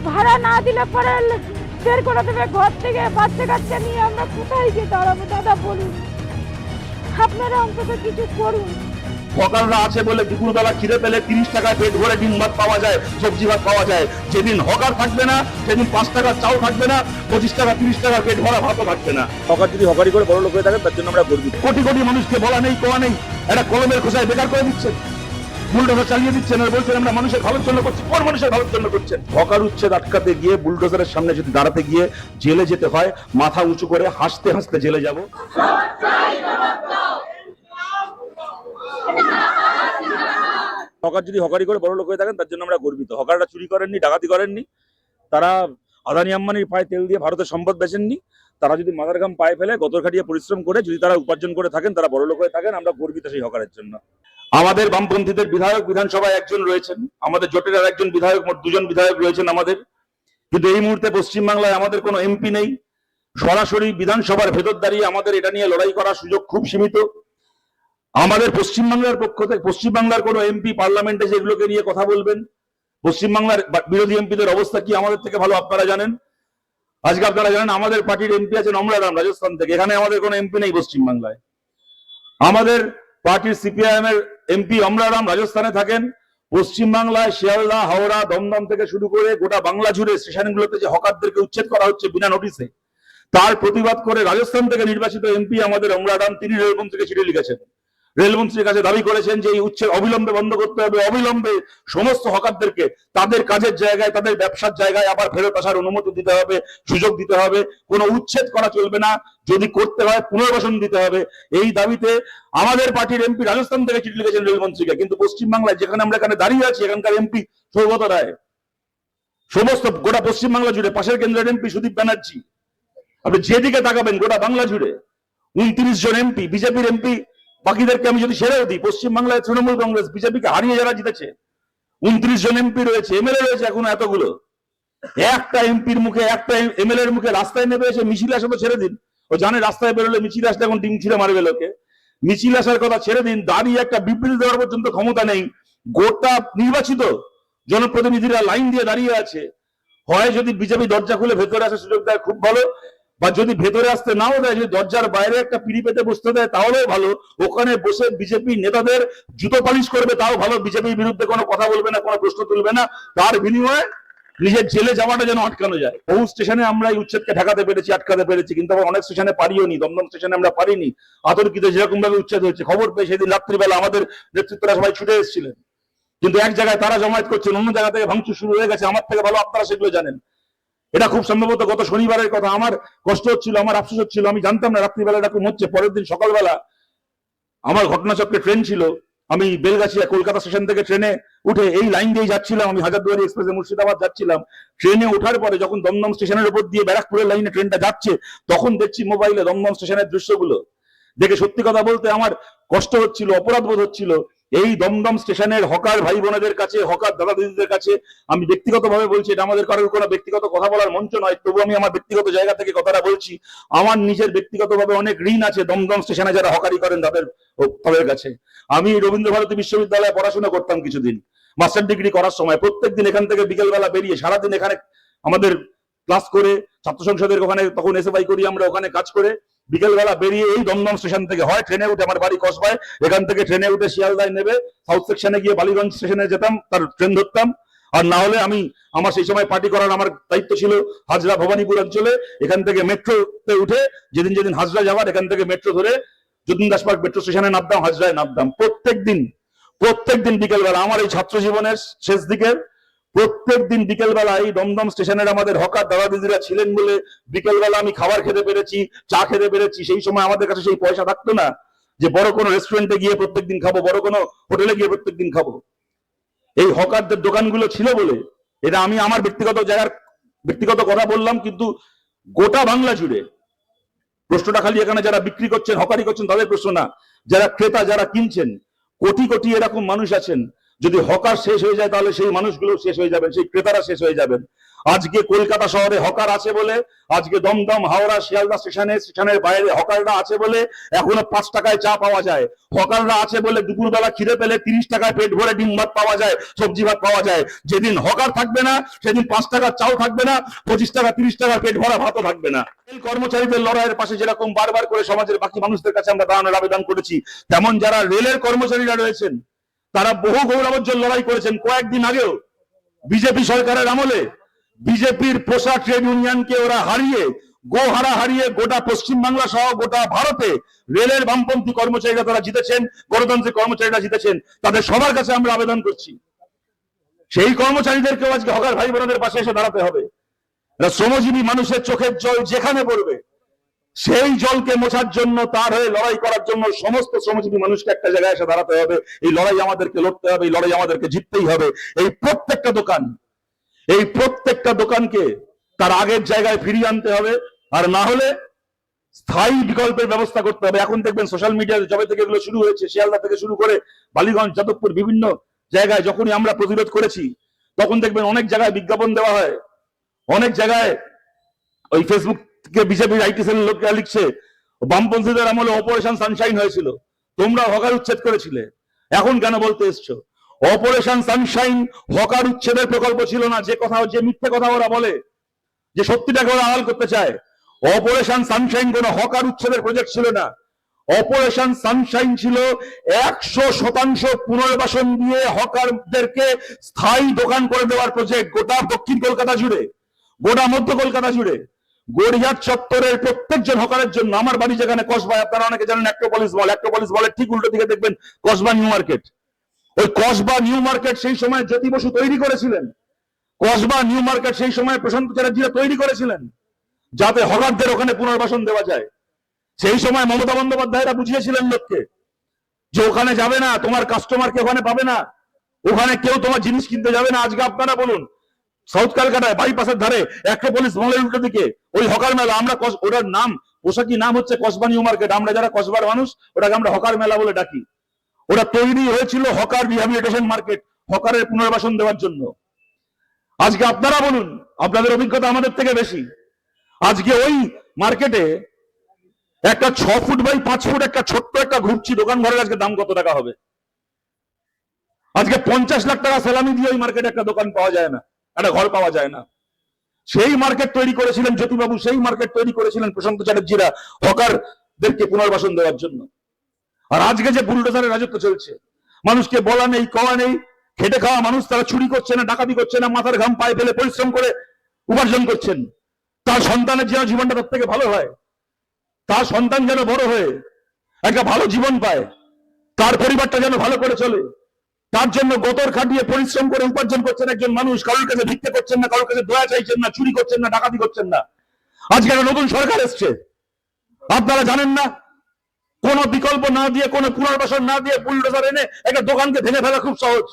ভাড়া না দিলে পরে বের করে দেবে ঘর থেকে। বাচ্চা কাচ্চা নিয়ে আমরা কোথায় গিয়ে দাঁড়াবো দাদা বলুন, আপনারা অন্তত কিছু করুন। হকাররা আছে বলে দুপুরবেলা খিদে পেলে 30 টাকায় পেট ভরে ডিম ভাত পাওয়া যায়, সবজি ভাত পাওয়া যায়। যেদিন হকার থাকবে না সেদিন 5 টাকার চাল থাকবে না, 25 টাকা 30 টাকা পেট ভরা ভাতও থাকবে না। হকার যদি হকারি করে বড় লোক হয়ে থাকে তার জন্য আমরা গর্বিত। কোটি কোটি মানুষকে বলা নেই কোয়া নেই, একটা কলমের খোসায় বেকার করে দিচ্ছেন, বুলডোজার চালিয়ে দিচ্ছেন আর বলছেন আমরা মানুষের ভালোর জন্য করছি। কোন মানুষের ভালোর জন্য করছেন? হকার উচ্ছেদ আটকাতে গিয়ে বুলডোজারের সামনে যদি দাঁড়াতে গিয়ে জেলে যেতে হয়, মাথা উঁচু করে হাসতে হাসতে জেলে যাব। হকার যদি হকারি করে বড় লোক হয়ে থাকেন তার জন্য আমরা গর্বিত। হকাররা চুরি করেননি, ডাকাতি করেননি, তারা আদানি আম্বানির পায়ে তেল দিয়ে ভারতের সম্পদ বেচেননি। তারা যদি মাথার ঘাম পায়ে ফেলে গতর খাটিয়ে পরিশ্রম করে যদি তারা উপার্জন করে থাকেন, তারা বড় লোক হয়ে থাকেন, আমরা গর্বিত সেই হকারের জন্য। আমাদের বামপন্থীদের বিধায়ক বিধানসভায় একজন রয়েছেন, আমাদের জোটের আর একজন বিধায়ক, মোট 2জন বিধায়ক রয়েছেন আমাদের। কিন্তু এই মুহূর্তে পশ্চিমবাংলায় আমাদের কোনো এমপি নেই। সরাসরি বিধানসভার ভেতর দাঁড়িয়ে আমাদের এটা নিয়ে লড়াই করার সুযোগ খুব সীমিত। আমাদের পশ্চিমবাংলার পক্ষ থেকে পশ্চিমবাংলার কোনো এমপি পার্লামেন্টে যেগুলোকে নিয়ে কথা বলবেন, পশ্চিমবাংলার বিরোধী এমপিদের অবস্থা কি আমাদের থেকে ভালো আপনারা জানেন। আজকে আপনারা জানেন আমাদের পার্টির এমপি আছেন অমলারাম রাজস্থান থেকে, এখানে আমাদের কোনো এমপি নেই পশ্চিমবাংলায়। আমাদের পার্টির সিপিআইএম এর এমপি অমলারাম রাজস্থানে থাকেন। পশ্চিমবাংলায় শিয়ালদা, হাওড়া, দমদম থেকে শুরু করে গোটা বাংলা জুড়ে স্টেশনগুলোতে যে হকারদেরকে উচ্ছেদ করা হচ্ছে বিনা নোটিশে, তার প্রতিবাদ করে রাজস্থান থেকে নির্বাচিত এমপি আমাদের অমলারাম, তিনি রেলমন্ত্রীকে চিঠি লিখেছেন। রেলমন্ত্রীর কাছে দাবি করেছেন যে এই উচ্ছেদ অবিলম্বে বন্ধ করতে হবে, অবিলম্বে সমস্ত হকারদেরকে তাদের কাজের জায়গায়, তাদের ব্যবসার জায়গায় আবার ফেরত আসার অনুমতি দিতে হবে, সুযোগ দিতে হবে। কোনো উচ্ছেদ করা চলবে না, যদি করতে হয় পুনর্বাসন দিতে হবে। এই দাবিতে আমাদের পার্টির এমপি রাজস্থান থেকে চিঠি লিখেছেন রেলমন্ত্রীকে। কিন্তু পশ্চিমবাংলায় যেখানে আমরা এখানে দাঁড়িয়ে আছি, এখানকার এমপি সৌগত রায়, সমস্ত গোটা পশ্চিমবাংলা জুড়ে পাশের কেন্দ্রের এমপি সুদীপ ব্যানার্জি, আপনি যেদিকে তাকাবেন গোটা বাংলা জুড়ে 29 জন এমপি, বিজেপির এমপি, বাকিদেরকে আমি যদি ছেড়েও দিই, পশ্চিমবাংলায় তৃণমূল কংগ্রেস বিজেপিকে হারিয়ে যারা জিতেছে 29 জন এমপি রয়েছে, এমএলএ রয়েছে এখনো এতগুলো। একটা এমপির মুখে, একটা এমএলএ এর মুখে রাস্তায় নেমে এসে মিছিল আসা তো ছেড়ে দিন, ও জানে রাস্তায় বেরোলে মিছিল আসলে এখন ডিম ছিঁড়ে মারবে লোকে। মিছিল আসার কথা ছেড়ে দিন, দাঁড়িয়ে একটা বিবৃতি দেওয়ার পর্যন্ত ক্ষমতা নেই। গোটা নির্বাচিত জনপ্রতিনিধিরা লাইন দিয়ে দাঁড়িয়ে আছে। হয় যদি বিজেপি দরজা খুলে ভেতরে আসার সুযোগ দেয় খুব ভালো, বা যদি ভেতরে আসতে নাও দেয়, যদি দরজার বাইরে একটা পিড়ি পেতে বসতে দেয় তাহলেও ভালো। ওখানে বসে বিজেপি নেতাদের জুতো পালিশ করবে তাও ভালো, বিজেপির বিরুদ্ধে কোনো কথা বলবে না, কোনো প্রশ্ন তুলবে না, তার বিনিময়ে নিজের জেলে যাওয়াটা যেন আটকানো যায়। বহু স্টেশনে আমরা এই উচ্ছেদকে ঠেকাতে পেরেছি, আটকাতে পেরেছি, কিন্তু আবার অনেক স্টেশনে পারিও নি। দমদম স্টেশনে আমরা পারিনি। আতর্কিতে যেরকম ভাবে উচ্ছেদ হয়েছে, খবর পেয়ে সেদিন রাত্রিবেলা আমাদের নেতৃত্বরা সবাই ছুটে এসেছিলেন। কিন্তু এক জায়গায় তারা জমায়েত করছেন, অন্য জায়গা থেকে ভাঙচুর শুরু হয়ে গেছে। আমার থেকে ভালো আপনারা সেগুলো জানেন। এটা খুব সম্ভবত গত শনিবারের কথা। আমার কষ্ট হচ্ছিল, আমার আফসোস হচ্ছিল, আমি জানতাম না রাত্রিবেলা এরকম হচ্ছে। পরের দিন সকালবেলা আমার ঘটনাচক্রে ট্রেন ছিল, আমি বেলগাছিয়া কলকাতা স্টেশন থেকে ট্রেনে উঠে এই লাইন দিয়ে যাচ্ছিলাম, আমি হাজারদুয়ারি এক্সপ্রেসে মুর্শিদাবাদ যাচ্ছিলাম। ট্রেনে ওঠার পরে যখন দমদম স্টেশনের উপর দিয়ে ব্যারাকপুরের লাইনে ট্রেনটা যাচ্ছে, তখন দেখছি মোবাইলে দমদম স্টেশনের দৃশ্যগুলো। দেখে সত্যি কথা বলতে আমার কষ্ট হচ্ছিল, অপরাধ বোধ হচ্ছিল। এই দমদম স্টেশনের হকার ভাই বোনেদের কাছে, হকার দাদা দিদিদের কাছে আমি ব্যক্তিগতভাবে বলছি, এটা আমাদের কারোর কোনো ব্যক্তিগত কথা বলার মঞ্চ নয়, তবু আমি আমার ব্যক্তিগত জায়গা থেকে কথাটা বলছি। আমার নিজের ব্যক্তিগতভাবে অনেক ঋণ আছে দমদম স্টেশনে যারা হকারি করেন তাদের কাছে। আমি রবীন্দ্র ভারতী বিশ্ববিদ্যালয়ে পড়াশোনা করতাম কিছুদিন, মাস্টার ডিগ্রি করার সময়। প্রত্যেকদিন এখান থেকে বিকেলবেলা বেরিয়ে সারাদিন এখানে আমাদের ক্লাস করে, ছাত্র সংসদের ওখানে তখন এসএফআই করি আমরা, ওখানে কাজ করে বিকেলবেলা বেরিয়ে এই দমদম স্টেশন থেকে হয় ট্রেনে উঠে, আমার বাড়ি কসবায়, এখান থেকে ট্রেনে উঠে শিয়ালদায় নেবে সাউথ সেকশনে গিয়ে বালিগঞ্জ স্টেশনে যেতাম, তার ট্রেন ধরতাম। আর না হলে আমি, আমার সেই সময় পার্টি করার আমার দায়িত্ব ছিল হাজরা ভবানীপুর অঞ্চলে, এখান থেকে মেট্রোতে উঠে যেদিন যেদিন হাজরা যাওয়ার এখান থেকে মেট্রো ধরে যতীন দাস পার্ক মেট্রো স্টেশনে নামতাম, হাজরায় নামতাম। প্রত্যেকদিন বিকেলবেলা আমার এই ছাত্র জীবনের শেষ দিকের প্রত্যেকদিন বিকেলবেলা এই দমদম স্টেশনের আমাদের হকার দাদা দিদিরা ছিলেন বলে বিকেলবেলা আমি খাবার খেতে পেরেছি, চা খেতে পেরেছি। সেই সময় আমাদের কাছে সেই পয়সা থাকতো না যে বড় কোনো রেস্টুরেন্টে গিয়ে প্রত্যেকদিন খাবো, বড় কোনো হোটেলে গিয়ে প্রত্যেকদিন খাবো। এই হকারদের দোকানগুলো ছিল বলে। এটা আমি আমার ব্যক্তিগত জায়গার ব্যক্তিগত কথা বললাম, কিন্তু গোটা বাংলা জুড়ে প্রশ্নটা খালি এখানে যারা বিক্রি করছেন, হকারি করছেন তাদের প্রশ্ন না, যারা ক্রেতা, যারা কিনছেন, কোটি কোটি এরকম মানুষ আছেন যদি হকার শেষ হয়ে যায় তাহলে সেই মানুষগুলো শেষ হয়ে যাবেন, সেই ক্রেতারা শেষ হয়ে যাবেন। আজকে কলকাতা শহরে হকার আছে বলে, আজকে দমদম, হাওড়া, শিয়ালদা স্টেশনের বাইরে হকাররা আছে বলে এখনো 5 টাকায় চা পাওয়া যায়। হকাররা আছে বলে দুপুরবেলা খিদে পেলে 30 টাকায় পেট ভরে ডিম ভাত পাওয়া যায়, সবজি ভাত পাওয়া যায়। যেদিন হকার থাকবে না সেদিন 5 টাকার চাও থাকবে না, 25 টাকা 30 টাকার পেট ভরা ভাতও থাকবে না। কর্মচারীদের লড়াইয়ের পাশে যেরকম বারবার করে সমাজের বাকি মানুষদের কাছে আমরা দাঁড়ানোর আবেদন করেছি, তেমন যারা রেলের কর্মচারীরা রয়েছেন তারা বহু গৌরবোজ্জ্বল লড়াই করেছেন। কয়েকদিন আগেও বিজেপি সরকারের আমলে বিজেপির পোষা ট্রেড ইউনিয়নকে ওরা হারিয়ে, হারিয়ে গোটা পশ্চিমবাংলা সহ গোটা ভারতে রেলের বামপন্থী কর্মচারীরা তারা জিতেছেন, গণতান্ত্রিক কর্মচারীরা জিতেছেন। তাদের সবার কাছে আমরা আবেদন করছি, সেই কর্মচারীদেরকেও আজকে হকার ভাই বোনদের পাশে এসে দাঁড়াতে হবে। শ্রমজীবী মানুষের চোখের জল যেখানে পড়বে সেই জলকে মোছার জন্য, তার হয়ে লড়াই করার জন্য সমস্ত শ্রমজীবী মানুষকে একটা জায়গায় এসে দাঁড়াতে হবে। এই লড়াই আমাদেরকে লড়তে হবে, এই লড়াই আমাদেরকে জিততেই হবে। এই প্রত্যেকটা দোকানকে তার আগের জায়গায় ফিরিয়ে আনতে হবে, আর না হলে স্থায়ী বিকল্পের ব্যবস্থা করতে হবে। এখন দেখবেন সোশ্যাল মিডিয়ায় যবে থেকে এগুলো শুরু হয়েছে, শিয়ালদা থেকে শুরু করে বালিগঞ্জ, যাদবপুর, বিভিন্ন জায়গায় যখনই আমরা প্রতিরোধ করেছি তখন দেখবেন অনেক জায়গায় বিজ্ঞাপন দেওয়া হয়, অনেক জায়গায় ওই ফেসবুক থেকে বিজেপির আইটি সেলের লোকেরা লিখছে বামপন্থীদের আমলে অপারেশন সানশাইন হয়েছিল, তোমরা হকার উচ্ছেদ করেছিলে, এখন কেন বলতে এসছো? অপারেশন সানশাইন হকার উচ্ছেদের প্রকল্প ছিল না। যে মিথ্যে কথা ওরা বলে, যে সত্যিটাকে ওরা আড়াল করতে চায়, অপারেশন সানশাইন কোন হকার উচ্ছেদের প্রজেক্ট ছিল না। অপারেশন সানশাইন ছিল 100% পুনর্বাসন দিয়ে হকারদেরকে স্থায়ী দোকান করে দেওয়ার প্রজেক্ট। গোটা দক্ষিণ কলকাতা জুড়ে, গোটা মধ্য কলকাতা জুড়ে, গড়িয়াহাট চত্বরের প্রত্যেকজন হকারের জন্য। আমার বাড়ি যেখানে কসবায়, আপনারা অনেকে জানেন অ্যাক্টোপলিস বলের ঠিক উল্টো দিকে দেখবেন কসবা নিউ মার্কেট। ওই কসবা নিউ মার্কেট সেই সময় জ্যোতি বসু তৈরি করেছিলেন, কসবা নিউ মার্কেট সেই সময় প্রশান্ত চ্যাটার্জিরা তৈরি করেছিলেন যাতে হকারদের ওখানে পুনর্বাসন দেওয়া যায়। সেই সময় মমতা বন্দ্যোপাধ্যায়রা বুঝিয়েছিলেন লোককে যে ওখানে যাবে না, তোমার কাস্টমারকে ওখানে পাবে না, ওখানে কেউ তোমার জিনিস কিনতে যাবে না। আজকে আপনারা বলুন, সাউথ কলকাতায় বাইপাসের ধারে অ্যাক্টোপলিস মলের উল্টো দিকে ওই হকার মেলা, আমরা ওটার নাম, পোশাকি নাম হচ্ছে কসবা নিউ মার্কেট। আমরা যারা কসবার মানুষ ওটাকে আমরা হকার মেলা বলে ডাকি। ওটা তৈরি হয়েছিল হকার রিহ্যাবিলিটেশন মার্কেট, হকারের পুনর্বাসন দেওয়ার জন্য। আজকে আপনারা বলুন, আপনাদের অভিজ্ঞতা আমাদের থেকে বেশি। আজকে ওই মার্কেটে একটা 6 ফুট বাই 5 ফুট একটা ছোট্ট একটা ঘুরছি দোকান ঘরের আজকে দাম কত টাকা হবে? আজকে 50 লাখ টাকা সেলামি দিয়ে ওই মার্কেটে একটা দোকান পাওয়া যায় না, একটা ঘর পাওয়া যায় না। সেই মার্কেট তৈরি করেছিলেন জ্যোতিবাবু, সেই মার্কেট তৈরি করেছিলেন প্রশান্ত চ্যাটার্জিরা হকারদেরকে পুনর্বাসন দেওয়ার জন্য। আর আজকে যে বুলডোজারের রাজত্ব চলছে, মানুষকে বলা নেই, কওয়া নেই, খেটে খাওয়া মানুষ তারা চুরি করছে না, ডাকাতি করছে না, মাথার ঘাম পায়ে ফেলে পরিশ্রম করে উপার্জন করছেন। তার সন্তানের যেন জীবনটা তার থেকে ভালো হয়, তার সন্তান যেন বড় হয়ে একটা ভালো জীবন পায়, তার পরিবারটা যেন ভালো করে চলে, তার জন্য গতর খাটিয়ে পরিশ্রম করে উপার্জন করছেন একজন মানুষ। কারোর কাছে ভিক্ষে করছেন না, কারোর কাছে দয়া চাইছেন না, চুরি করছেন না, ডাকাতি করছেন না। আজকে একটা নতুন সরকার এসছে, আপনারা জানেন না, কোন বিকল্প না দিয়ে, কোন পুনর্বাসন না দিয়ে বুলডোজার এনে একটা দোকানকে ভেঙে ফেলা খুব সহজ।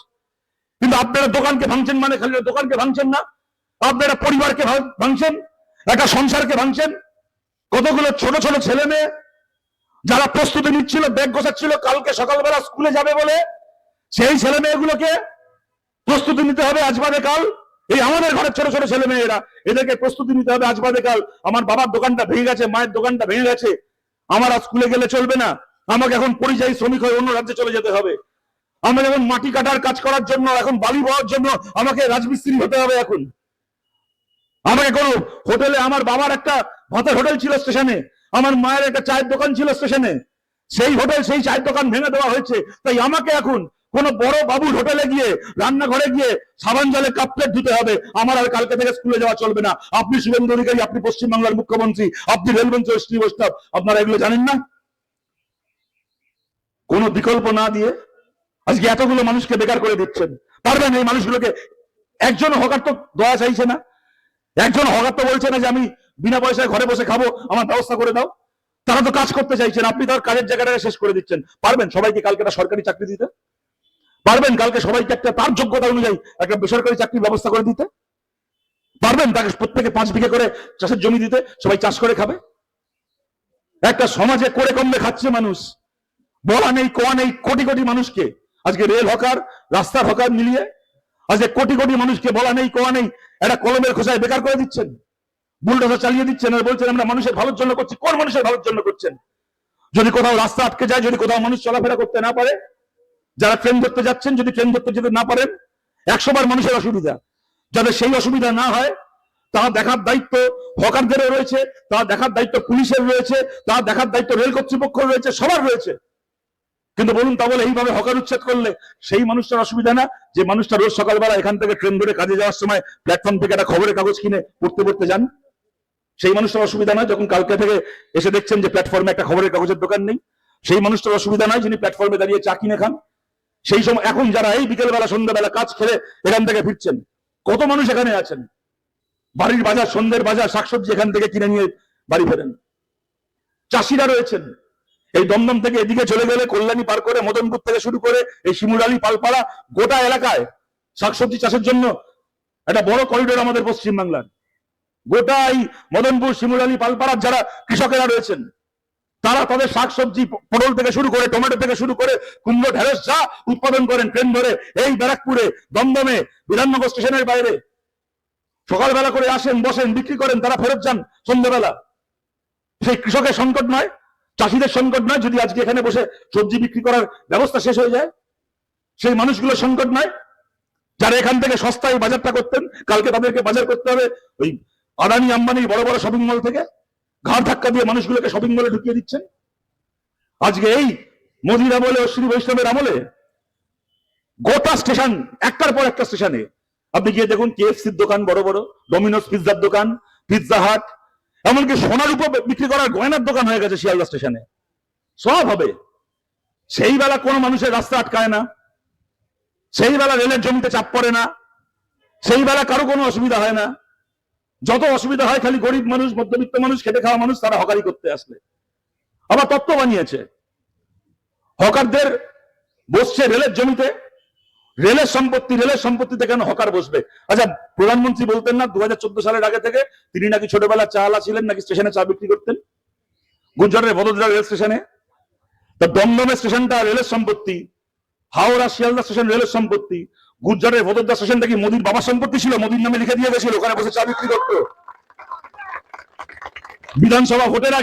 কিন্তু আপনারা দোকানকে ভাঙছেন, মানে খালি দোকানকে ভাঙছেন না, আপনারা পরিবারকে ভাঙছেন, একটা সংসারকে ভাঙছেন। কতগুলো ছোট ছোট ছেলে মেয়ে যারা প্রস্তুতি নিচ্ছিল, ব্যাগ গোছাচ্ছিল কালকে সকালবেলা স্কুলে যাবে বলে, সেই ছেলে মেয়েগুলোকে প্রস্তুতি নিতে হবে আজ বাদে কাল। এই আমাদের ঘরের ছোট ছোট ছেলে মেয়েরা, এদেরকে প্রস্তুতি নিতে হবে আজ বাদে কাল। আমার বাবার দোকানটা ভেঙে গেছে, মায়ের দোকানটা ভেঙে গেছে, আমার আর স্কুলে গেলে চলবে না, আমাকে এখন পরিযায়ী শ্রমিক হয়ে অন্য রাজ্যে চলে যেতে হবে। আমি এখন মাটি কাটার কাজ করার জন্য, এখন বালি বওয়ার জন্য আমাকে রাজমিস্ত্রি হতে হবে। এখন আমাকে কোনো হোটেলে, আমার বাবার একটা ভাতের হোটেল ছিল স্টেশনে, আমার মায়ের একটা চায়ের দোকান ছিল স্টেশনে, সেই হোটেল, সেই চায়ের দোকান ভেঙে দেওয়া হয়েছে। তাই আমাকে এখন কোন বড় বাবুর হোটেলে গিয়ে, রান্নাঘরে গিয়ে সাবান জলে কাপ প্লেট ধুতে হবে। আমার আর কালকে থেকে স্কুলে যাওয়া চলবে না। আপনি শুভেন্দু অধিকারী, আপনি পশ্চিমবাংলার মুখ্যমন্ত্রী, আপনি রেলমন্ত্রী শ্রী বৈষ্ণব, আপনারা এগুলো জানেন না? কোন বিকল্প না দিয়ে আজকে এতগুলো মানুষকে বেকার করে দিচ্ছেন। পারবেন এই মানুষগুলোকে? একজন হকার তো দয়া চাইছে না, একজন হকার তো বলছে না যে আমি বিনা পয়সায় ঘরে বসে খাবো, আমার ব্যবস্থা করে দাও। তারা তো কাজ করতে চাইছেন, আপনি তার কাজের জায়গাটাকে শেষ করে দিচ্ছেন। পারবেন সবাইকে কালকে একটা সরকারি চাকরি দিতে? পারবেন কালকে সবাইকে একটা তার যোগ্যতা অনুযায়ী একটা বেসরকারি চাকরির ব্যবস্থা করে দিতে? পারবেন তাকে প্রত্যেকে 5 বিঘা করে চাষের জমি দিতে, সবাই চাষ করে খাবে? একটা সমাজে করে কমবে খাচ্ছে মানুষ, বলা নেই, কোয়া নেই, কোটি কোটি মানুষকে আজকে রেল হকার, রাস্তার হকার মিলিয়ে আজকে কোটি কোটি মানুষকে বলা নেই কোয়া নেই একটা কলমের খোসায় বেকার করে দিচ্ছেন, বুলডোজার চালিয়ে দিচ্ছেন আর বলছেন আমরা মানুষের ভালোর জন্য করছি। কোন মানুষের ভালোর জন্য করছেন? যদি কোথাও রাস্তা আটকে যায়, যদি কোথাও মানুষ চলাফেরা করতে না পারে, যারা ট্রেন ধরতে যাচ্ছেন যদি ট্রেন ধরতে যেতে না পারেন, 100 বার মানুষের অসুবিধা। যাদের সেই অসুবিধা না হয় তা দেখার দায়িত্ব হকারদেরও রয়েছে, তা দেখার দায়িত্ব পুলিশের রয়েছে, তা দেখার দায়িত্ব রেল কর্তৃপক্ষের রয়েছে, সবার রয়েছে। কিন্তু বলুন তা বলে এইভাবে হকার উচ্ছেদ করলে সেই মানুষটার অসুবিধা না, যে মানুষটা রোজ সকালবেলা এখান থেকে ট্রেন ধরে কাজে যাওয়ার সময় প্ল্যাটফর্ম থেকে একটা খবরের কাগজ কিনে পড়তে পড়তে যান? সেই মানুষটার অসুবিধা নয় যখন কালকে থেকে এসে দেখছেন যে প্ল্যাটফর্মে একটা খবরের কাগজের দোকান নেই? সেই মানুষটার অসুবিধা নয় যিনি প্ল্যাটফর্মে দাঁড়িয়ে চা কিনে খান? সেই সময় এখন যারা এই বিকেলবেলা সন্ধ্যাবেলা কাজ খেলে এখান থেকে ফিরছেন, কত মানুষ এখানে আছেন, বাড়ির বাজার, সন্ধ্যের বাজার, শাকসবজি এখান থেকে কিনে নিয়ে বাড়ি ফেরেন। চাষিরা রয়েছেন, এই দমদম থেকে এদিকে চলে গেলে কল্যাণী পার করে মদনপুর থেকে শুরু করে এই শিমুরালী, পালপাড়া, গোটা এলাকায় শাকসবজি চাষের জন্য একটা বড় করিডোর আমাদের পশ্চিমবাংলার। গোটা এই মদনপুর, শিমুরালী, পালপাড়ার যারা কৃষকেরা রয়েছেন তারা তাদের শাকসবজি, পটল থেকে শুরু করে টমেটো থেকে শুরু করে কুমড়ো, ঢেঁড়স যা উৎপাদন করেন ট্রেন ধরে এই ব্যারাকপুরে, দমদমে, বিধাননগর স্টেশনের বাইরে সকালবেলা করে আসেন, বসেন, বিক্রি করেন, তারা ফেরত যান সন্ধ্যাবেলা। সেই কৃষকের সংকট নয়, চাষিদের সংকট নয় যদি আজকে এখানে বসে সবজি বিক্রি করার ব্যবস্থা শেষ হয়ে যায়? সেই মানুষগুলোর সংকট নয় যারা এখান থেকে সস্তায় বাজারটা করতেন, কালকে তাদেরকে বাজার করতে হবে ওই আদানি আম্বানি বড় বড় শপিং মল থেকে? ঘাড় ধাক্কা দিয়ে মানুষগুলোকে শপিং মলে ঢুকিয়ে দিচ্ছেন। আজকে এই মোদির আমলে, শ্রী বৈষ্ণবের আমলে গোটা স্টেশন, একটার পর একটা স্টেশনে আপনি গিয়ে দেখুন কেএফসির দোকান, বড় বড় ডোমিনোস পিৎজার দোকান, পিৎজা হাট, এমনকি সোনার উপর বিক্রি করার গয়নার দোকান হয়ে গেছে শিয়ালদা স্টেশনে। সব হবে। সেই বেলা কোনো মানুষের রাস্তা আটকায় না, সেই বেলা রেলের জমিতে চাপ পড়ে না, সেই বেলা কারো কোনো অসুবিধা হয় না। যত অসুবিধা হয় খালি গরিব মানুষ, মধ্যবিত্ত মানুষ, খেটে খাওয়া মানুষ, তারা হকারি করতে আসলে। আবার তত্ত্ব বানিয়েছে হকারদের বসছে রেলের জমিতে, রেলের সম্পত্তিতে কেন হকার বসবে? আচ্ছা, প্রধানমন্ত্রী বলতেন না 2014 সালের আগে থেকে তিনি নাকি ছোটবেলা চা আলা ছিলেন, নাকি স্টেশনে চা বিক্রি করতেন গুজরাটের বদোদরা রেল স্টেশনে? তা দমদমের স্টেশনটা রেলের সম্পত্তি, হাওড়া শিয়ালদা স্টেশন রেলের সম্পত্তি, গুজরাটের বদোদরা স্টেশনটা কি মোদির বাবার সম্পত্তি ছিল? মোদির নামে লিখে দিয়ে গেছিল, ওখানে বসে চা বিক্রি করতো। বিধানসভা ভোটের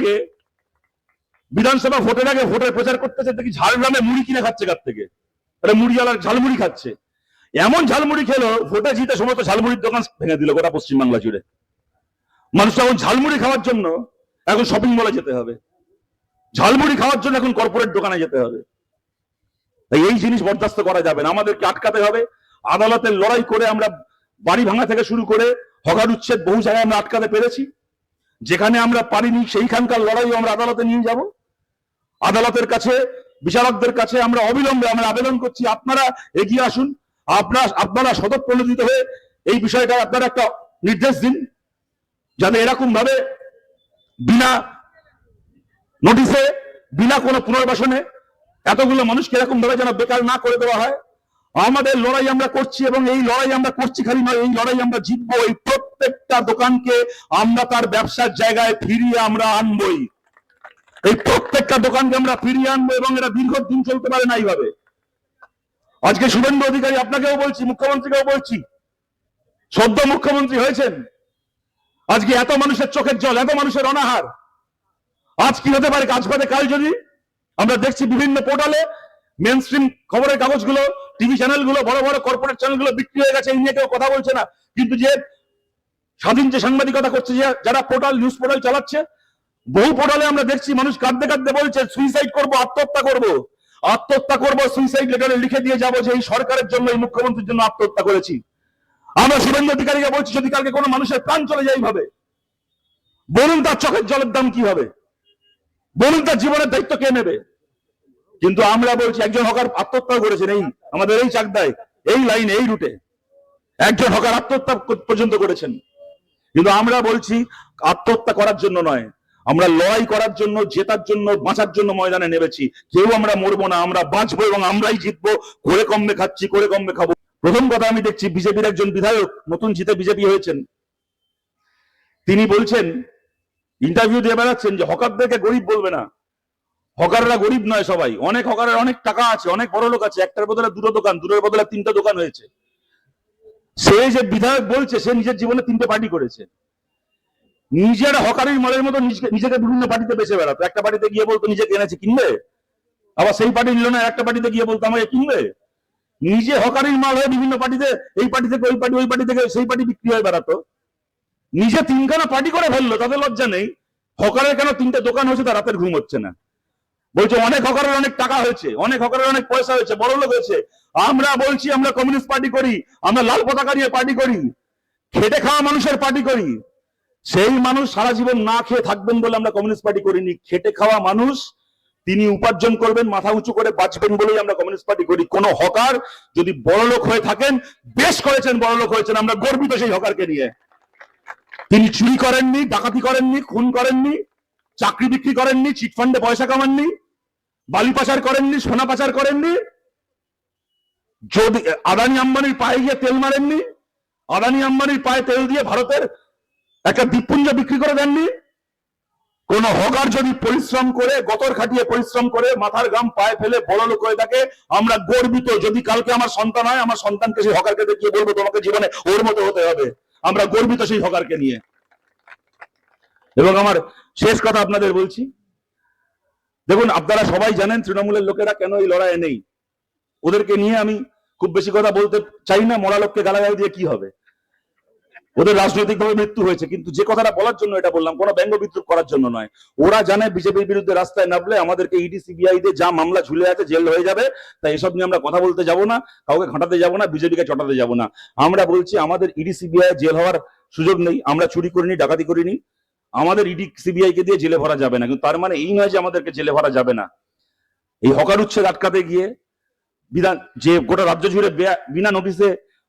আগে ভোটের প্রচার করতেছে দেখি ঝাড়গ্রামে মুড়ি কিনে খাচ্ছে, কার থেকে? মুড়িওয়ালার ঝালমুড়ি খাচ্ছে। এমন ঝালমুড়ি খেলো, ভোটে জিতে সমস্ত ঝালমুড়ির দোকান ভেঙে দিল গোটা পশ্চিমবাংলা জুড়ে। মানুষ এখন ঝালমুড়ি খাওয়ার জন্য এখন শপিং মলে যেতে হবে, ঝালমুড়ি খাওয়ার জন্য এখন কর্পোরেট দোকানে যেতে হবে। এই জিনিস বরদাস্ত করা যাবে না, আমাদেরকে আটকাতে হবে। আদালতের লড়াই করে আমরা বাড়ি ভাঙা থেকে শুরু করে হকার উচ্ছেদ বহু জায়গায় আমরা আটকাতে পেরেছি। যেখানে আমরা পারিনি সেইখানকার লড়াই আমরা আদালতে নিয়ে যাব। আদালতের কাছে, বিচারকদের কাছে আমরা অবিলম্বে আবেদন করছি, আপনারা এগিয়ে আসুন, আপনারা স্বতঃপ্রণোদিত হয়ে এই বিষয়টা আপনারা একটা নির্দেশ দিন, যাতে এরকম ভাবে বিনা নোটিশে, বিনা কোনো পুনর্বাসনে এতগুলো মানুষকে এরকম ভাবে যেন বেকার না করে দেওয়া হয়। আমাদের লড়াই আমরা করছি, এবং এই লড়াই আমরা করছি খালি নয়, এই লড়াই আমরা জিতবো। এই প্রত্যেকটা দোকানকে আমরা তার ব্যবসার জায়গায় ফিরিয়ে আমরা আনবই, এই প্রত্যেকটা দোকানকে আমরা ফিরিয়ে আনবো, এবং এটা দীর্ঘদিন চলতে পারে না এইভাবে। আজকে শুভেন্দু অধিকারী, আপনাকেও বলছি, মুখ্যমন্ত্রীকেও বলছি, সদ্য মুখ্যমন্ত্রী হয়েছেন, আজকে এত মানুষের চোখের জল, এত মানুষের অনাহার, আজ কি হতে পারে? আজ বাদে কাল যদি আমরা দেখছি বিভিন্ন পোর্টালে মেন স্ট্রিম খবরের কাগজগুলো, টিভি চ্যানেলগুলো, বড় বড় কর্পোরেট চ্যানেলগুলো বিক্রি হয়ে গেছে, এই নিয়ে কেউ কথা বলছে না। কিন্তু যে স্বাধীন যে সাংবাদিকতা করছে, যারা পোর্টাল, নিউজ পোর্টাল চালাচ্ছে, বহু পোর্টালে আমরা দেখছি মানুষ কাঁদতে কাঁদতে বলছে সুইসাইড করবো, আত্মহত্যা করবো, সুইসাইড লেটারে লিখে দিয়ে যাবো যে এই সরকারের জন্য, এই মুখ্যমন্ত্রীর জন্য আত্মহত্যা করেছি। আমরা শুভেন্দু অধিকারীকে বলছি, যদি কালকে কোনো মানুষের প্রাণ চলে যায় এইভাবে, বলুন তার চোখের জলের দাম কি হবে? বলুন তার জীবনের দায়িত্ব কে নেবে? কিন্তু আমরা বলছি একজন হকার আত্মহত্যা করেছেন, এই আমাদের এই চাকদায়, এই লাইনে, এই রুটে একজন হকার আত্মহত্যা পর্যন্ত করেছেন। কিন্তু আমরা বলছি আত্মহত্যা করার জন্য নয়, আমরা লড়াই করার জন্য, জেতার জন্য, বাঁচার জন্য ময়দানে নেমেছি। কেউ আমরা মরবো না, আমরা বাঁচবো এবং আমরাই জিতবো। করে কমবে খাচ্ছি, করে কমবে খাবো। প্রথম কথা আমি দেখছি বিজেপির একজন বিধায়ক, নতুন জিতে বিজেপি হয়েছেন, তিনি বলছেন, ইন্টারভিউ দিয়ে বেড়াচ্ছেন যে হকারদেরকে গরিব বলবে না, হকাররা গরিব নয়, সবাই অনেক হকারের অনেক টাকা আছে, অনেক বড় লোক আছে, একটার বদলে দুটো দোকান, দুটোর বদলে তিনটা দোকান হয়েছে। সে যে বিধায়ক বলছে সে নিজের জীবনে তিনটে পার্টি করেছে, নিজের হকারির মালের মতো নিজেকে বিভিন্ন পার্টিতে বেছে বেড়াতো। একটা পার্টিতে গিয়ে বলতো নিজেকে এনেছে, কিনবে, আবার সেই পার্টি নিল না, একটা পার্টিতে গিয়ে বলতো আমাকে কিনবে। নিজে হকারির মাল হয়ে বিভিন্ন পার্টিতে, এই পার্টি থেকে ওই পার্টি, ওই পার্টি থেকে সেই পার্টি বিক্রি হয়ে বেড়াতো। নিজে তিনখানা পার্টি করে ফেললো, তাদের লজ্জা নেই? হকারের কেন তিনটে দোকান হয়েছে তার রাতের ঘুম হচ্ছে না। বলছে অনেক হকারের অনেক টাকা হয়েছে, অনেক হকারের অনেক পয়সা হয়েছে, বড় লোক হয়েছে। আমরা বলছি আমরা কমিউনিস্ট পার্টি করি, আমরা লাল পতাকা নিয়ে পার্টি করি, খেটে খাওয়া মানুষের পার্টি করি। সেই মানুষ সারা জীবন না খেয়ে থাকবেন বলে আমরা কমিউনিস্ট পার্টি করিনি। খেটে খাওয়া মানুষ, তিনি উপার্জন করবেন, মাথা উঁচু করে বাঁচবেন বলেই আমরা কমিউনিস্ট পার্টি করি। কোন হকার যদি বড় লোক হয়ে থাকেন, বেশ করেছেন, বড় লোক হয়েছেন, আমরা গর্বিত সেই হকারকে নিয়ে। তিনি চুরি করেননি, ডাকাতি করেননি, খুন করেননি, চাকরি বিক্রি করেননি, চিটফান্ডে পয়সা কামাননি, বালি পাচার করেননি, সোনা পাচার করেননি, যদি আদানি আম্বানির পায়ে গিয়ে তেল মারেননি, আদানি আম্বানির পায়ে তেল দিয়ে ভারতের একটা দ্বীপপুঞ্জ বিক্রি করে দেননি। কোন হকার যদি পরিশ্রম করে, গতর খাটিয়ে পরিশ্রম করে, মাথার ঘাম পায়ে ফেলে বড় লোক হয়ে থাকে, আমরা গর্বিত। যদি কালকে আমার সন্তান হয়, আমার সন্তানকে সেই হকারকে দেখিয়ে বলবো তোমাকে জীবনে ওর মতো হতে হবে। আমরা গর্বিত সেই হকারকে নিয়ে। এবং আমার শেষ কথা আপনাদের বলছি, দেখুন আপনারা সবাই জানেন তৃণমূলের লোকেরা কেন এই লড়াইয়ে নেই। ওদেরকে নিয়ে আমি খুব বেশি কথা বলতে চাই না, মরা লোককে গালাগালি দিয়ে কি হবে, ওদের রাজনৈতিকভাবে মৃত্যু হয়েছে। কিন্তু যে কথাটা বলার জন্য এটা বললাম, কোনো ব্যঙ্গ বিদ্রুপ করার জন্য নয়। ওরা জানে বিজেপির বিরুদ্ধে রাস্তায় নামলে আমাদেরকে ইডি সিবিআই দিয়ে যা মামলা ঝুলে আছে, জেল হয়ে যাবে। তাই এসব নিয়ে আমরা কথা বলতে যাব না, কাউকে ঘাঁটাতে যাব না, বিজেপিকে চটাতে যাব না। আমরা বলছি আমাদের ইডি সিবিআই জেল হওয়ার সুযোগ নেই। আমরা চুরি করিনি, ডাকাতি করিনি, আমাদের ইডি সিবিআই কে দিয়ে জেলে ভরা যাবে না। কিন্তু তার মানে এই নয় যে আমাদেরকে জেলে ভরা যাবে না। এই হকার উচ্ছেদ আটকাতে গিয়ে বিধান যে গোটা রাজ্য জুড়ে বিনা নোটিশে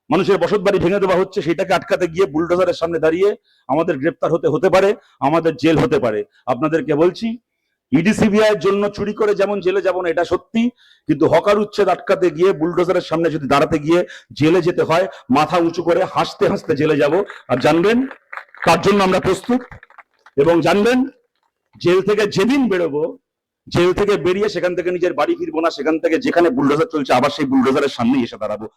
মানুষের বসত বাড়ি ভেঙে দেওয়া হচ্ছে, সেটাকে আটকাতে গিয়ে বুলডোজারের সামনে দাঁড়িয়ে আমাদের গ্রেপ্তার হতে পারে, আমাদের জেল হতে পারে। আপনাদেরকে বলছি, ইডি সিবিআই এর জন্য চুরি করে যেমন জেলে যাব না এটা সত্যি, কিন্তু হকার উচ্ছেদ আটকাতে গিয়ে বুলডোজারের সামনে যদি দাঁড়াতে গিয়ে জেলে যেতে হয়, মাথা উঁচু করে হাসতে হাসতে জেলে যাব। আর জানবেন তার জন্য আমরা প্রস্তুত। এবং জানবেন জেল থেকে যেদিন বেরোবো, জেল থেকে বেরিয়ে সেখান থেকে নিজের বাড়ি ফিরবো না, সেখান থেকে যেখানে বুলডোজার চলছে আবার সেই বুলডোজারের সামনে এসে দাঁড়াবো।